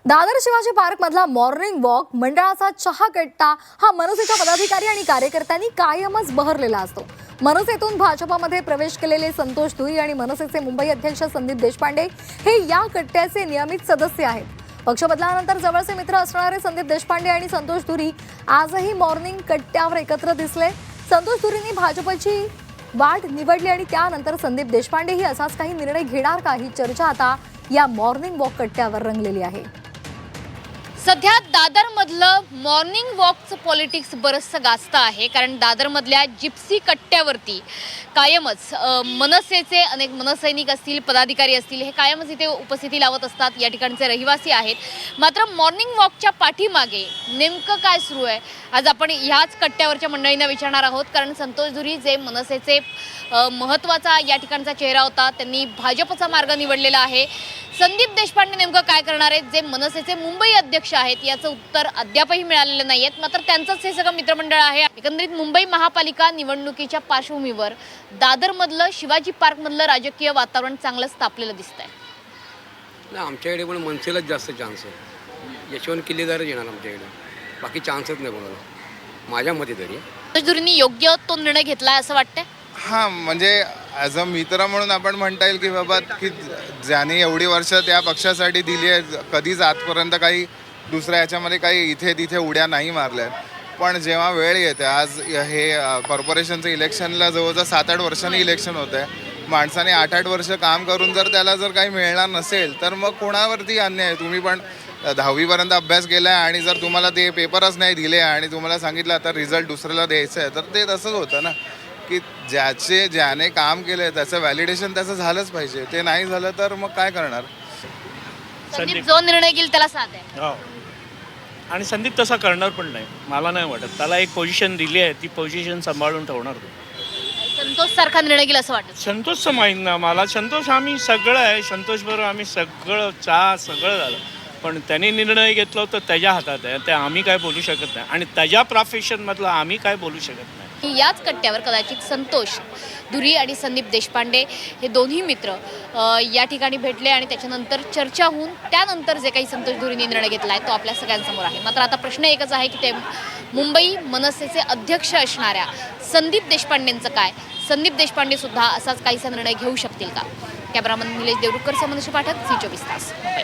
Dadar Shivaji park मधला morning walk मंडळाचा चहा कट्टा हा मनसेच्या पदाधिकारी आणि कार्यकर्त्यांनी कायमच बहरलेला असतो। मनसेतून भाजपमध्ये प्रवेश केलेले संतोष धुरी आणि मनसेचे मुंबई अध्यक्ष संदीप देशपांडे हे या कट्ट्याचे नियमित सदस्य आहेत। पक्ष बदलानंतर जवळचे मित्र असणारे संदीप देशपांडे आणि संतोष धुरी आजही मॉर्निंग कट्ट्यावर एकत्र दिसले। संतोष धुरींनी भाजपची वाट निवडली आणि त्यानंतर संदीप देशपांडेही असाच काही निर्णय घेणार का ही चर्चा आता या मॉर्निंग वॉक कट्ट्यावर रंगलेली आहे। सध्या दादरमधलं मॉर्निंग वॉकचं पॉलिटिक्स बरंचसं गाजतं आहे, कारण दादरमधल्या जिप्सी कट्ट्यावरती कायमच मनसेचे अनेक मनसैनिक असतील, पदाधिकारी असतील, हे कायमच इथे उपस्थिती लावत असतात। या ठिकाणचे रहिवासी आहेत। मात्र मॉर्निंग वॉकच्या पाठीमागे नेमकं काय सुरू आहे आज आपण ह्याच कट्ट्यावरच्या मंडळींना विचारणार आहोत। कारण संतोष धुरी जे मनसेचे महत्त्वाचा या ठिकाणचा चेहरा होता, त्यांनी भाजपचा मार्ग निवडलेला आहे। संदीप देशपांडे नेमकं काय करणार आहेत, जे मनसेचे मुंबई अध्यक्ष आहेत, याचं उत्तर अद्यापही मिळालेलं नाही आहे। मात्र त्यांचंच हे सगळं मित्रमंडळ आहे। एकंदरीत मुंबई महापालिका निवडणुकीच्या पार्श्वभूमीवर दादरमधलं शिवाजी पार्कमधलं राजकीय वातावरण चांगलंच तापलेलं दिसतंय। नाही, आमच्याकडे पण मनसेलाच जास्त चान्स आहे। यशवंत किल्लेदारच येणार आमच्याकडे, बाकी चान्सच नाही कोणाला, माझ्या मते तरी। संतोष धुरींनी योग्य तो निर्णय घेतलाय असं वाटतंय। हां, म्हणजे ॲज अ मित्र म्हणून आपण म्हणता येईल की बाबा की ज्याने एवढी वर्ष त्या पक्षासाठी दिली आहे, कधीच आजपर्यंत काही दुसऱ्या ह्याच्यामध्ये काही इथे तिथे उड्या नाही मारल्या। पण जेव्हा वेळ येते, आज हे कॉर्पोरेशनचं इलेक्शनला जवळजवळ 7-8 वर्षांनी इलेक्शन होतं आहे। माणसाने 8-8 वर्ष काम करून जर त्याला जर काही मिळणार नसेल तर मग कोणावरती अन्याय? तुम्ही पण 10वीपर्यंत अभ्यास केला आहे आणि जर तुम्हाला ते पेपरच नाही दिले आणि तुम्हाला सांगितलं आता रिझल्ट दुसऱ्याला द्यायचं आहे, तर ते तसंच होतं ना की ज्याने काम केलं त्याचं व्हॅलिडेशन त्याचं झालंच पाहिजे। ते नाही झालं तर मग काय करणार? संदीप जो निर्णय घेईल त्याला साथ आहे। हो, आणि संदीप तसा करणार पण नाही, मला नाही वाटत। त्याला एक पोझिशन दिली आहे, ती पोझिशन सांभाळून ठेवणार तो। संतोष सारखा निर्णय घेईल असं वाटतं। संतोषचं माहीत ना मला, संतोष आम्ही सगळं आहे, संतोषबरोबर आम्ही सगळं चहा सगळं झालं, पण त्यांनी निर्णय घेतला तर त्याच्या हातात आहे, ते आम्ही काय बोलू शकत नाही आणि त्याच्या प्रोफेशनमधलं आम्ही काय बोलू शकत नाही। याच कट्ट्यावर कदाचित संतोष धुरी आणि संदीप देशपांडे हे दोन्ही मित्र या ठिकाणी भेटले आणि त्याच्यानंतर चर्चा होऊन त्यानंतर जे काही संतोष धुरींनी निर्णय घेतला आहे तो आपल्या सगळ्यांसमोर आहे। मात्र आता प्रश्न एकच आहे की ते मुंबई मनसेचे अध्यक्ष असणाऱ्या संदीप देशपांडेंचं काय? संदीप देशपांडे सुद्धा असाच काहीसा निर्णय घेऊ शकतील का? कॅमेरामन निलेश देवरुखकर, मनोज पाठक, झी 24 तास, मुंबई।